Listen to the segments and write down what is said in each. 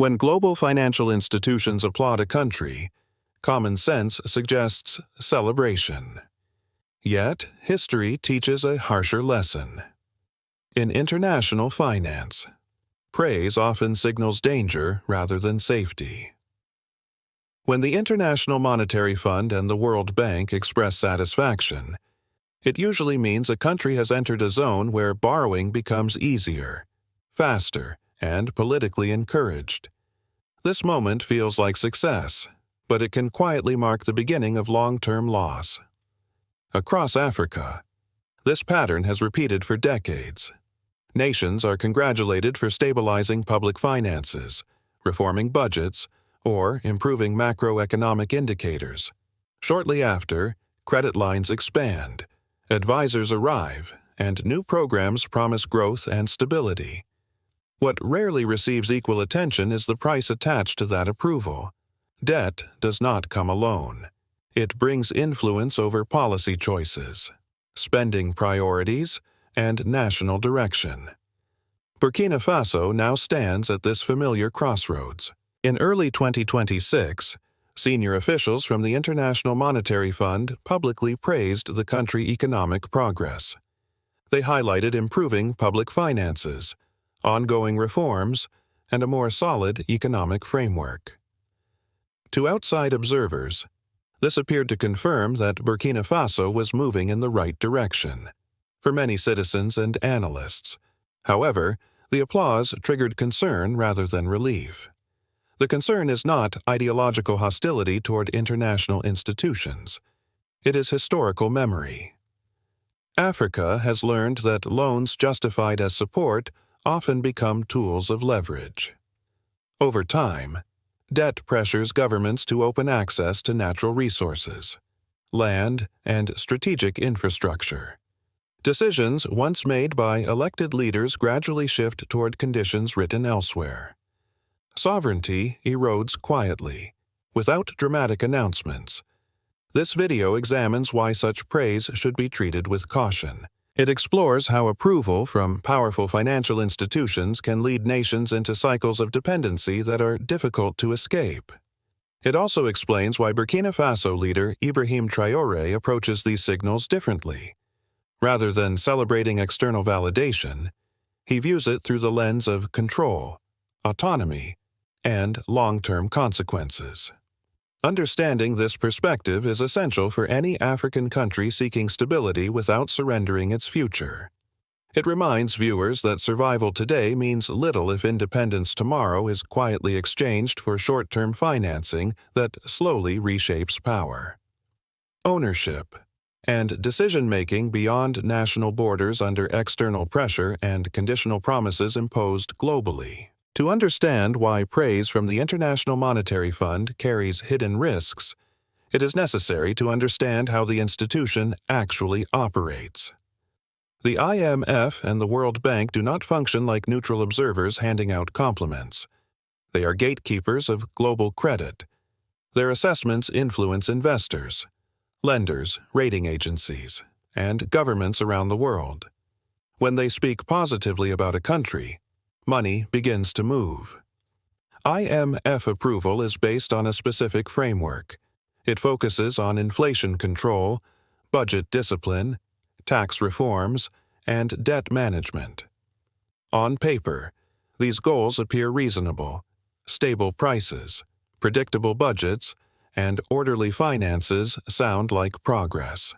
When global financial institutions applaud a country, common sense suggests celebration. Yet, history teaches a harsher lesson. In international finance, praise often signals danger rather than safety. When the International Monetary Fund and the World Bank express satisfaction, it usually means a country has entered a zone where borrowing becomes easier, faster, and politically encouraged. This moment feels like success, but it can quietly mark the beginning of long-term loss. Across Africa, this pattern has repeated for decades. Nations are congratulated for stabilizing public finances, reforming budgets, or improving macroeconomic indicators. Shortly after, credit lines expand, advisors arrive, and new programs promise growth and stability. What rarely receives equal attention is the price attached to that approval. Debt does not come alone. It brings influence over policy choices, spending priorities, and national direction. Burkina Faso now stands at this familiar crossroads. In early 2026, senior officials from the International Monetary Fund publicly praised the country's economic progress. They highlighted improving public finances, ongoing reforms, and a more solid economic framework. To outside observers, this appeared to confirm that Burkina Faso was moving in the right direction. For many citizens and analysts, however, the applause triggered concern rather than relief. The concern is not ideological hostility toward international institutions. It is historical memory. Africa has learned that loans justified as support often become tools of leverage. Over time, debt pressures governments to open access to natural resources, land, and strategic infrastructure. Decisions once made by elected leaders gradually shift toward conditions written elsewhere. Sovereignty erodes quietly, without dramatic announcements. This video examines why such praise should be treated with caution. It explores how approval from powerful financial institutions can lead nations into cycles of dependency that are difficult to escape. It also explains why Burkina Faso leader Ibrahim Traore approaches these signals differently. Rather than celebrating external validation, he views it through the lens of control, autonomy, and long-term consequences. Understanding this perspective is essential for any African country seeking stability without surrendering its future. It reminds viewers that survival today means little if independence tomorrow is quietly exchanged for short-term financing that slowly reshapes power. Ownership and decision-making beyond national borders under external pressure and conditional promises imposed globally. To understand why praise from the International Monetary Fund carries hidden risks, it is necessary to understand how the institution actually operates. The IMF and the World Bank do not function like neutral observers handing out compliments. They are gatekeepers of global credit. Their assessments influence investors, lenders, rating agencies, and governments around the world. When they speak positively about a country, money begins to move. IMF approval is based on a specific framework. It focuses on inflation control, budget discipline, tax reforms, and debt management. On paper, these goals appear reasonable. Stable prices, predictable budgets, and orderly finances sound like progress.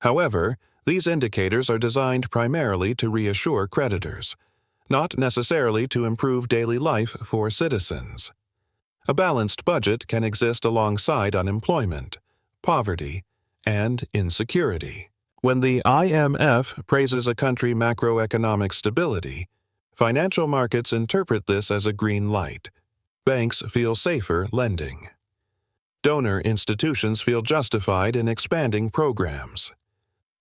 However, these indicators are designed primarily to reassure creditors, not necessarily to improve daily life for citizens. A balanced budget can exist alongside unemployment, poverty, and insecurity. When the IMF praises a country's macroeconomic stability, financial markets interpret this as a green light. Banks feel safer lending. Donor institutions feel justified in expanding programs.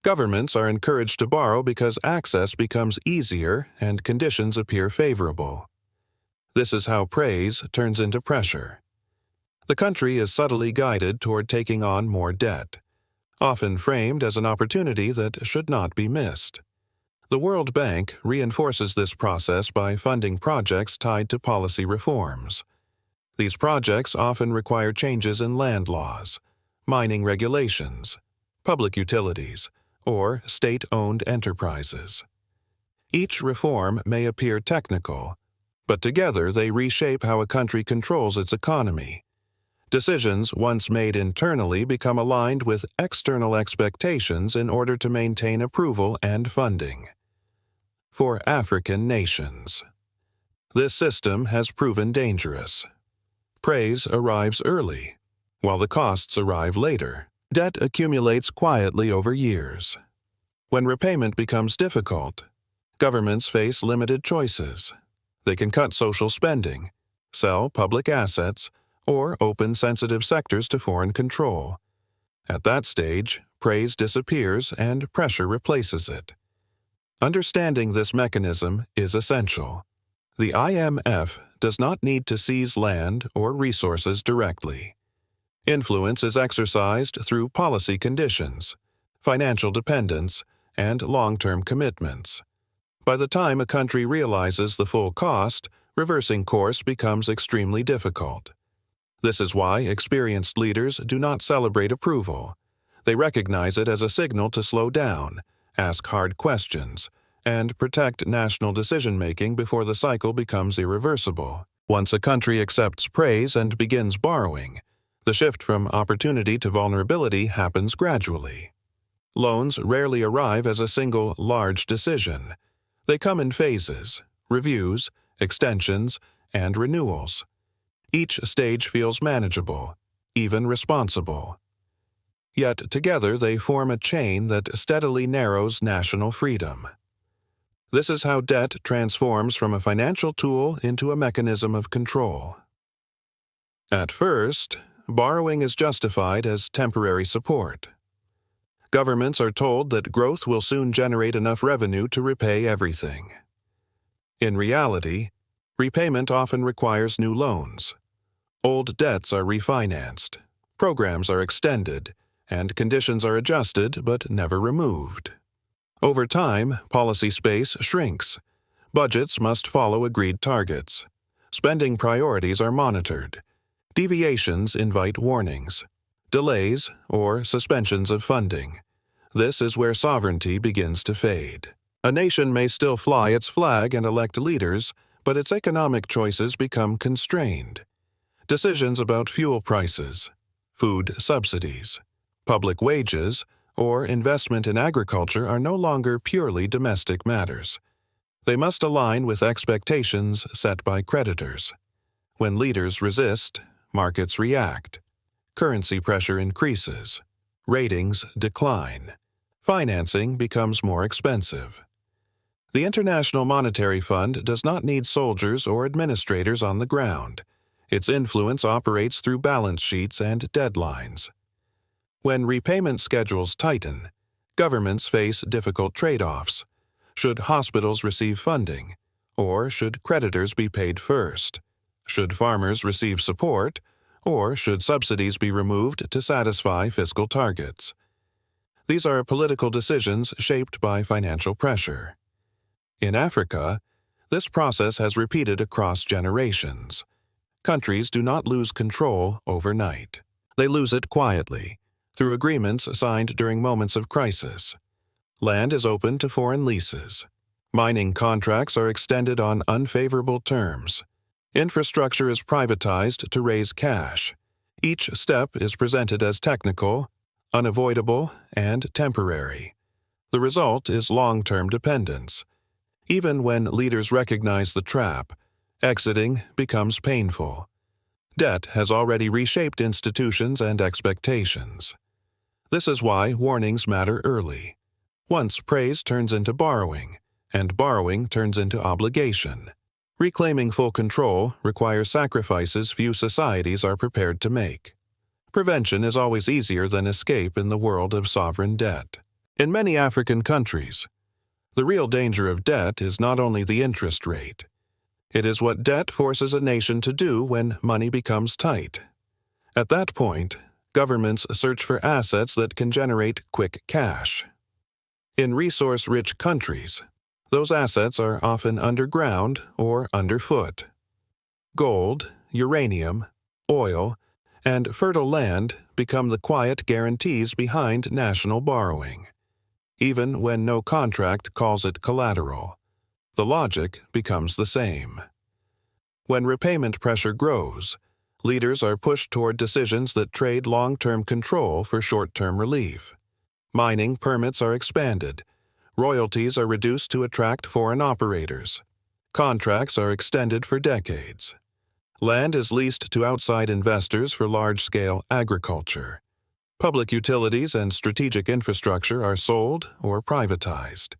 Governments are encouraged to borrow because access becomes easier and conditions appear favorable. This is how praise turns into pressure. The country is subtly guided toward taking on more debt, often framed as an opportunity that should not be missed. The World Bank reinforces this process by funding projects tied to policy reforms. These projects often require changes in land laws, mining regulations, public utilities, or state-owned enterprises. Each reform may appear technical, but together they reshape how a country controls its economy. Decisions once made internally become aligned with external expectations in order to maintain approval and funding. For African nations, this system has proven dangerous. Praise arrives early, while the costs arrive later. Debt accumulates quietly over years. When repayment becomes difficult, governments face limited choices. They can cut social spending, sell public assets, or open sensitive sectors to foreign control. At that stage, praise disappears and pressure replaces it. Understanding this mechanism is essential. The IMF does not need to seize land or resources directly. Influence is exercised through policy conditions, financial dependence, and long-term commitments. By the time a country realizes the full cost, reversing course becomes extremely difficult. This is why experienced leaders do not celebrate approval. They recognize it as a signal to slow down, ask hard questions, and protect national decision-making before the cycle becomes irreversible. Once a country accepts praise and begins borrowing, the shift from opportunity to vulnerability happens gradually. Loans rarely arrive as a single large decision. They come in phases, reviews, extensions, and renewals. Each stage feels manageable, even responsible. Yet together they form a chain that steadily narrows national freedom. This is how debt transforms from a financial tool into a mechanism of control. At first, borrowing is justified as temporary support. Governments are told that growth will soon generate enough revenue to repay everything. In reality, repayment often requires new loans. Old debts are refinanced, programs are extended, and conditions are adjusted but never removed. Over time, policy space shrinks. Budgets must follow agreed targets. Spending priorities are monitored. Deviations invite warnings, delays, or suspensions of funding. This is where sovereignty begins to fade. A nation may still fly its flag and elect leaders, but its economic choices become constrained. Decisions about fuel prices, food subsidies, public wages, or investment in agriculture are no longer purely domestic matters. They must align with expectations set by creditors. When leaders resist, markets react. Currency pressure increases. Ratings decline. Financing becomes more expensive. The International Monetary Fund does not need soldiers or administrators on the ground. Its influence operates through balance sheets and deadlines. When repayment schedules tighten, governments face difficult trade-offs. Should hospitals receive funding? Or should creditors be paid first? Should farmers receive support? Or should subsidies be removed to satisfy fiscal targets? These are political decisions shaped by financial pressure. In Africa, this process has repeated across generations. Countries do not lose control overnight. They lose it quietly, through agreements signed during moments of crisis. Land is open to foreign leases. Mining contracts are extended on unfavorable terms. Infrastructure is privatized to raise cash. Each step is presented as technical, unavoidable, and temporary. The result is long-term dependence. Even when leaders recognize the trap, exiting becomes painful. Debt has already reshaped institutions and expectations. This is why warnings matter early. Once praise turns into borrowing, and borrowing turns into obligation. Reclaiming full control requires sacrifices few societies are prepared to make. Prevention is always easier than escape in the world of sovereign debt. In many African countries, the real danger of debt is not only the interest rate. It is what debt forces a nation to do when money becomes tight. At that point, governments search for assets that can generate quick cash. In resource-rich countries, those assets are often underground or underfoot. Gold, uranium, oil, and fertile land become the quiet guarantees behind national borrowing. Even when no contract calls it collateral, the logic becomes the same. When repayment pressure grows, leaders are pushed toward decisions that trade long-term control for short-term relief. Mining permits are expanded, royalties are reduced to attract foreign operators, contracts are extended for decades. Land is leased to outside investors for large-scale agriculture. Public utilities and strategic infrastructure are sold or privatized.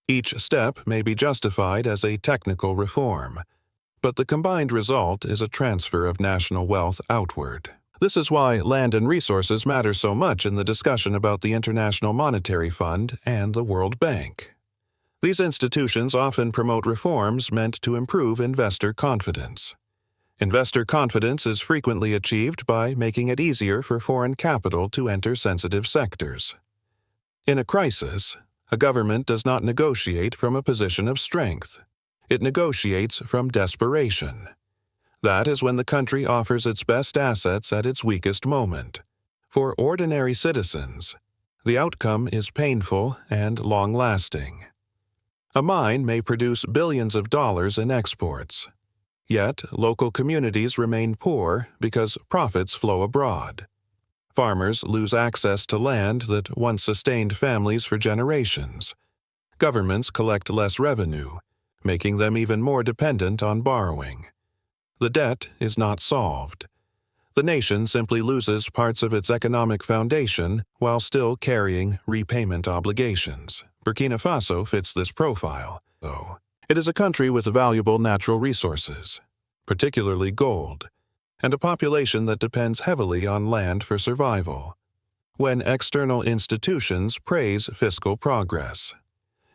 Each step may be justified as a technical reform, but the combined result is a transfer of national wealth outward. This is why land and resources matter so much in the discussion about the International Monetary Fund and the World Bank. These institutions often promote reforms meant to improve investor confidence. Investor confidence is frequently achieved by making it easier for foreign capital to enter sensitive sectors. In a crisis, a government does not negotiate from a position of strength. It negotiates from desperation. That is when the country offers its best assets at its weakest moment. For ordinary citizens, the outcome is painful and long-lasting. A mine may produce billions of dollars in exports. Yet, local communities remain poor because profits flow abroad. Farmers lose access to land that once sustained families for generations. Governments collect less revenue, making them even more dependent on borrowing. The debt is not solved. The nation simply loses parts of its economic foundation while still carrying repayment obligations. Burkina Faso fits this profile, though. It is a country with valuable natural resources, particularly gold, and a population that depends heavily on land for survival. When external institutions praise fiscal progress,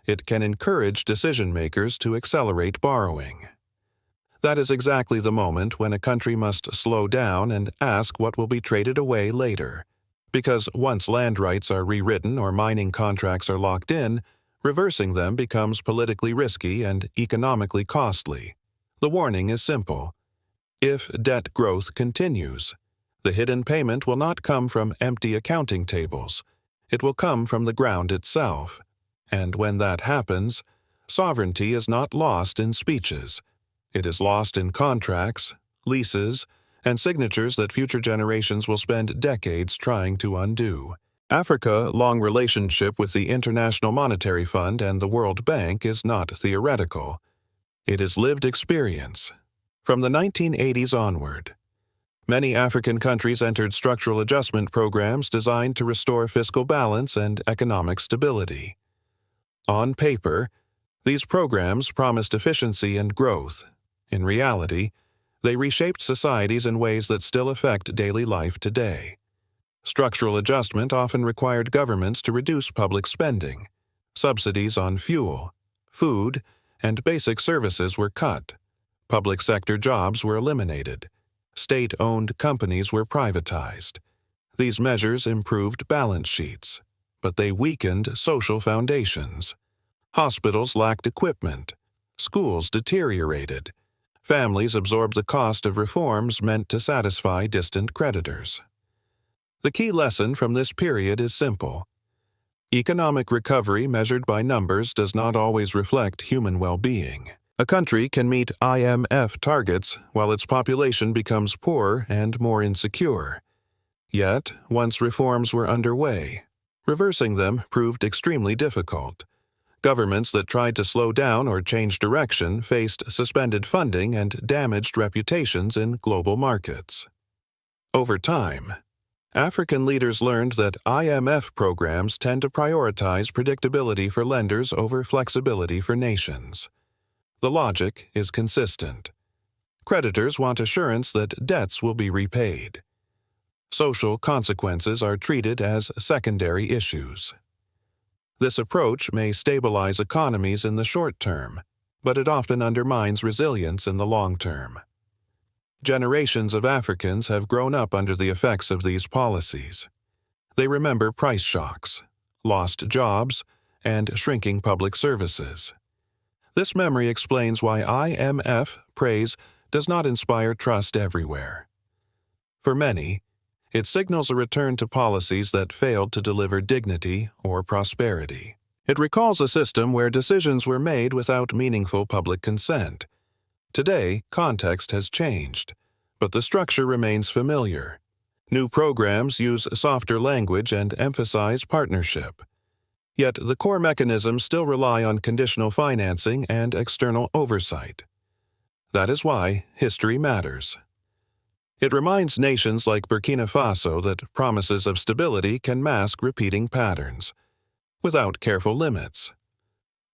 it can encourage decision-makers to accelerate borrowing. That is exactly the moment when a country must slow down and ask what will be traded away later, because once land rights are rewritten or mining contracts are locked in, reversing them becomes politically risky and economically costly. The warning is simple. If debt growth continues, the hidden payment will not come from empty accounting tables. It will come from the ground itself. And when that happens, sovereignty is not lost in speeches. It is lost in contracts, leases, and signatures that future generations will spend decades trying to undo. Africa's long relationship with the International Monetary Fund and the World Bank is not theoretical. It is lived experience. From the 1980s onward, many African countries entered structural adjustment programs designed to restore fiscal balance and economic stability. On paper, these programs promised efficiency and growth. In reality, they reshaped societies in ways that still affect daily life today. Structural adjustment often required governments to reduce public spending. Subsidies on fuel, food, and basic services were cut. Public sector jobs were eliminated. State-owned companies were privatized. These measures improved balance sheets, but they weakened social foundations. Hospitals lacked equipment. Schools deteriorated. Families absorbed the cost of reforms meant to satisfy distant creditors. The key lesson from this period is simple. Economic recovery measured by numbers does not always reflect human well-being. A country can meet IMF targets while its population becomes poorer and more insecure. Yet, once reforms were underway, reversing them proved extremely difficult. Governments that tried to slow down or change direction faced suspended funding and damaged reputations in global markets. Over time, African leaders learned that IMF programs tend to prioritize predictability for lenders over flexibility for nations. The logic is consistent. Creditors want assurance that debts will be repaid. Social consequences are treated as secondary issues. This approach may stabilize economies in the short term, but it often undermines resilience in the long term. Generations of Africans have grown up under the effects of these policies. They remember price shocks, lost jobs, and shrinking public services. This memory explains why IMF prays does not inspire trust everywhere. For many, it signals a return to policies that failed to deliver dignity or prosperity. It recalls a system where decisions were made without meaningful public consent. Today, context has changed, but the structure remains familiar. New programs use softer language and emphasize partnership. Yet the core mechanisms still rely on conditional financing and external oversight. That is why history matters. It reminds nations like Burkina Faso that promises of stability can mask repeating patterns, without careful limits.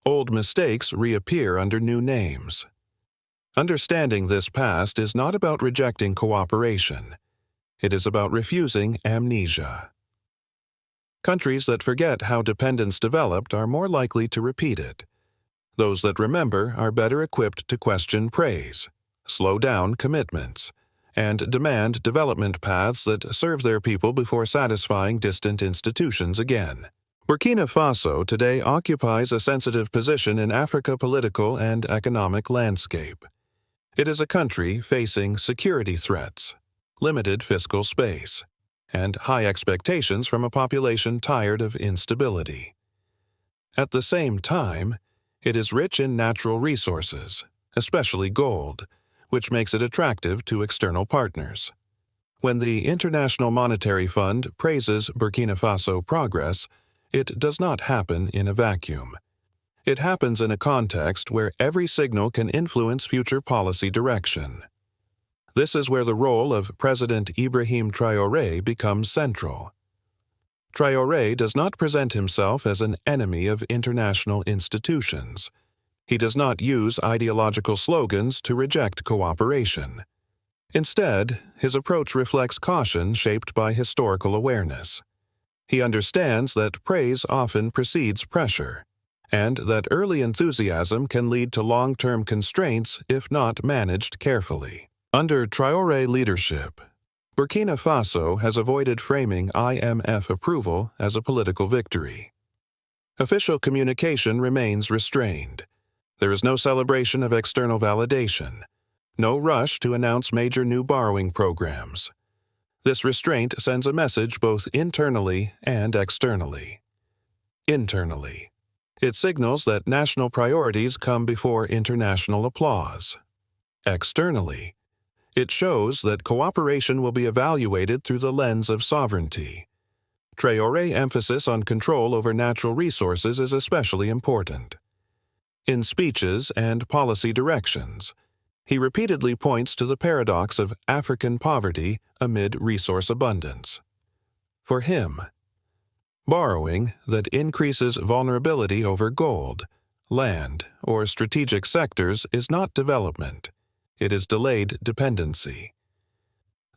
Old mistakes reappear under new names. Understanding this past is not about rejecting cooperation. It is about refusing amnesia. Countries that forget how dependence developed are more likely to repeat it. Those that remember are better equipped to question praise, slow down commitments, and demand development paths that serve their people before satisfying distant institutions again. Burkina Faso today occupies a sensitive position in Africa's political and economic landscape. It is a country facing security threats, limited fiscal space, and high expectations from a population tired of instability. At the same time, it is rich in natural resources, especially gold, which makes it attractive to external partners. When the International Monetary Fund praises Burkina Faso progress, it does not happen in a vacuum. It happens in a context where every signal can influence future policy direction. This is where the role of President Ibrahim Traore becomes central. Traore does not present himself as an enemy of international institutions. He does not use ideological slogans to reject cooperation. Instead, his approach reflects caution shaped by historical awareness. He understands that praise often precedes pressure, and that early enthusiasm can lead to long-term constraints if not managed carefully. Under Traore leadership, Burkina Faso has avoided framing IMF approval as a political victory. Official communication remains restrained. There is no celebration of external validation, no rush to announce major new borrowing programs. This restraint sends a message both internally and externally. Internally, it signals that national priorities come before international applause. Externally, it shows that cooperation will be evaluated through the lens of sovereignty. Traore's emphasis on control over natural resources is especially important. In speeches and policy directions, he repeatedly points to the paradox of African poverty amid resource abundance. For him, borrowing that increases vulnerability over gold, land, or strategic sectors is not development. It is delayed dependency.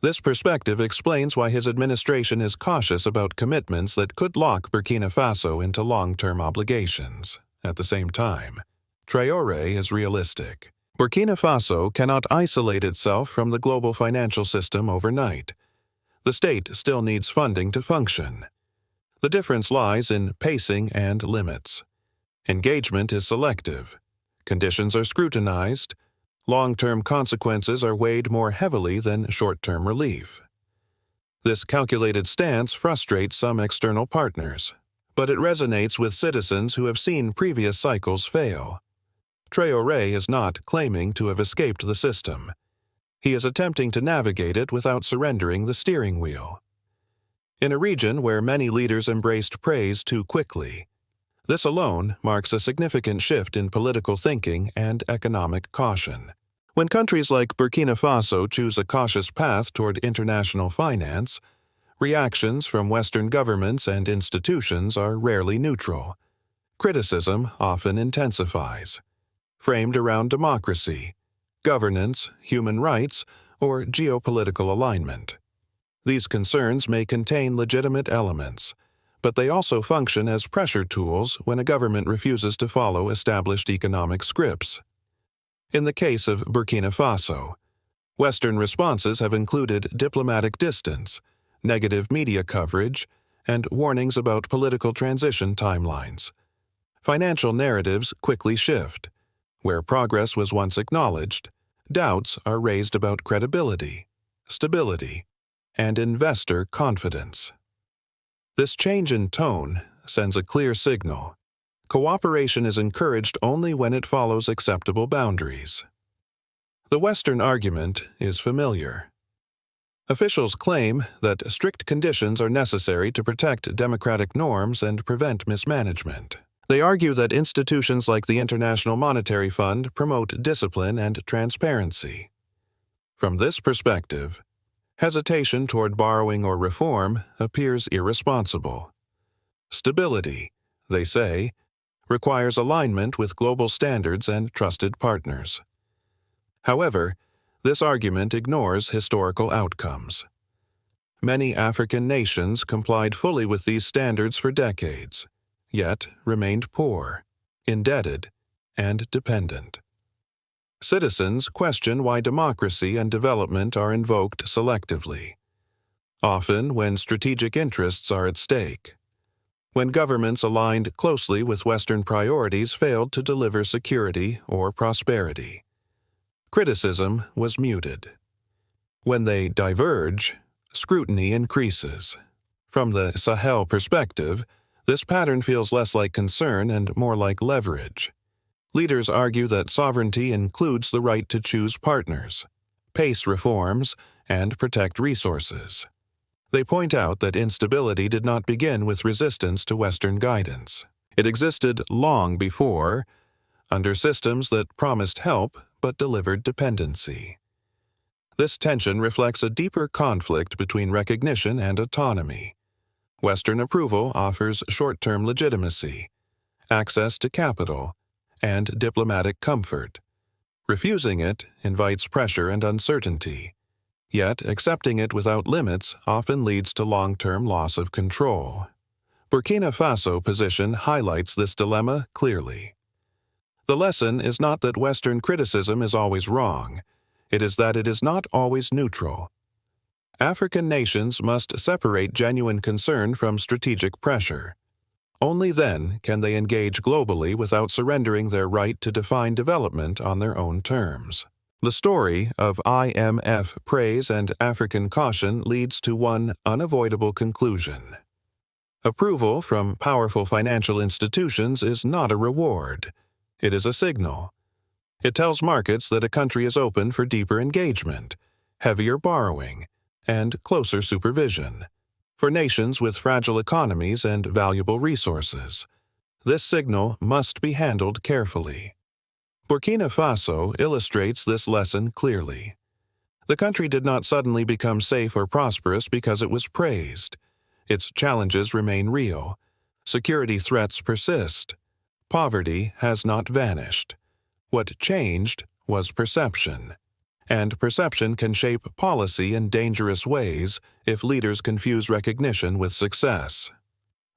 This perspective explains why his administration is cautious about commitments that could lock Burkina Faso into long-term obligations. At the same time, Traore is realistic. Burkina Faso cannot isolate itself from the global financial system overnight. The state still needs funding to function. The difference lies in pacing and limits. Engagement is selective. Conditions are scrutinized. Long-term consequences are weighed more heavily than short-term relief. This calculated stance frustrates some external partners, but it resonates with citizens who have seen previous cycles fail. Traore is not claiming to have escaped the system. He is attempting to navigate it without surrendering the steering wheel. In a region where many leaders embraced praise too quickly, this alone marks a significant shift in political thinking and economic caution. When countries like Burkina Faso choose a cautious path toward international finance, reactions from Western governments and institutions are rarely neutral. Criticism often intensifies, framed around democracy, governance, human rights, or geopolitical alignment. These concerns may contain legitimate elements, but they also function as pressure tools when a government refuses to follow established economic scripts. In the case of Burkina Faso, Western responses have included diplomatic distance, negative media coverage, and warnings about political transition timelines. Financial narratives quickly shift. Where progress was once acknowledged, doubts are raised about credibility, stability, and investor confidence. This change in tone sends a clear signal. Cooperation is encouraged only when it follows acceptable boundaries. The Western argument is familiar. Officials claim that strict conditions are necessary to protect democratic norms and prevent mismanagement. They argue that institutions like the International Monetary Fund promote discipline and transparency. From this perspective, hesitation toward borrowing or reform appears irresponsible. Stability, they say, requires alignment with global standards and trusted partners. However, this argument ignores historical outcomes. Many African nations complied fully with these standards for decades, yet remained poor, indebted, and dependent. Citizens question why democracy and development are invoked selectively, often when strategic interests are at stake. When governments aligned closely with Western priorities failed to deliver security or prosperity. Criticism was muted. When they diverge, scrutiny increases. From the Sahel perspective, this pattern feels less like concern and more like leverage. Leaders argue that sovereignty includes the right to choose partners, pace reforms, and protect resources. They point out that instability did not begin with resistance to Western guidance. It existed long before, under systems that promised help but delivered dependency. This tension reflects a deeper conflict between recognition and autonomy. Western approval offers short-term legitimacy, access to capital, and diplomatic comfort. Refusing it invites pressure and uncertainty. Yet, accepting it without limits often leads to long-term loss of control. Burkina Faso position highlights this dilemma clearly. The lesson is not that Western criticism is always wrong. It is that it is not always neutral. African nations must separate genuine concern from strategic pressure. Only then can they engage globally without surrendering their right to define development on their own terms. The story of IMF praise and African caution leads to one unavoidable conclusion. Approval from powerful financial institutions is not a reward. It is a signal. It tells markets that a country is open for deeper engagement, heavier borrowing, and closer supervision. For nations with fragile economies and valuable resources, this signal must be handled carefully. Burkina Faso illustrates this lesson clearly. The country did not suddenly become safe or prosperous because it was praised. Its challenges remain real. Security threats persist. Poverty has not vanished. What changed was perception. And perception can shape policy in dangerous ways if leaders confuse recognition with success.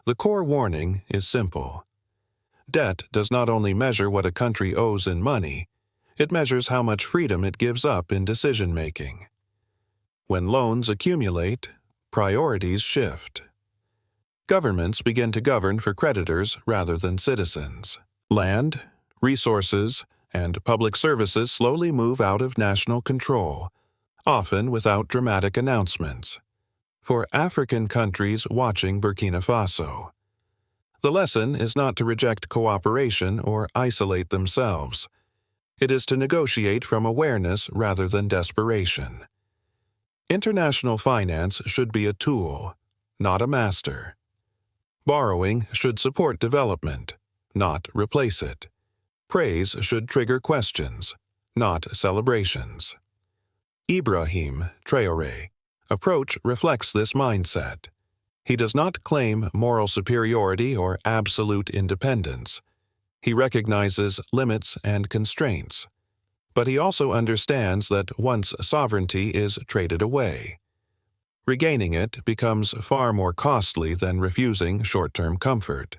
The core warning is simple. Debt does not only measure what a country owes in money, it measures how much freedom it gives up in decision-making. When loans accumulate, priorities shift. Governments begin to govern for creditors rather than citizens. Land, resources, and public services slowly move out of national control, often without dramatic announcements. For African countries watching Burkina Faso, the lesson is not to reject cooperation or isolate themselves. It is to negotiate from awareness rather than desperation. International finance should be a tool, not a master. Borrowing should support development, not replace it. Praise should trigger questions, not celebrations. Ibrahim Traore approach reflects this mindset. He does not claim moral superiority or absolute independence. He recognizes limits and constraints. But he also understands that once sovereignty is traded away, regaining it becomes far more costly than refusing short-term comfort.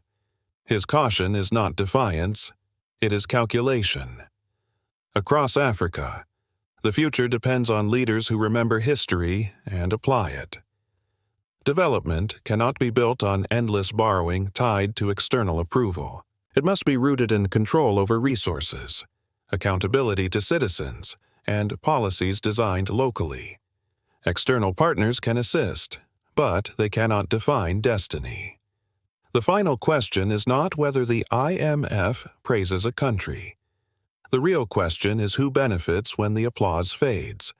His caution is not defiance, it is calculation. Across Africa, the future depends on leaders who remember history and apply it. Development cannot be built on endless borrowing tied to external approval. It must be rooted in control over resources, accountability to citizens, and policies designed locally. External partners can assist, but they cannot define destiny. The final question is not whether the IMF praises a country. The real question is who benefits when the applause fades.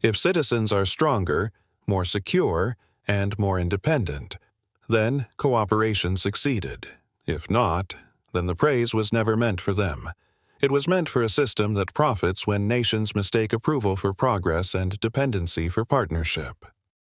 If citizens are stronger, more secure, and more independent, then cooperation succeeded. If not, then the praise was never meant for them. It was meant for a system that profits when nations mistake approval for progress and dependency for partnership.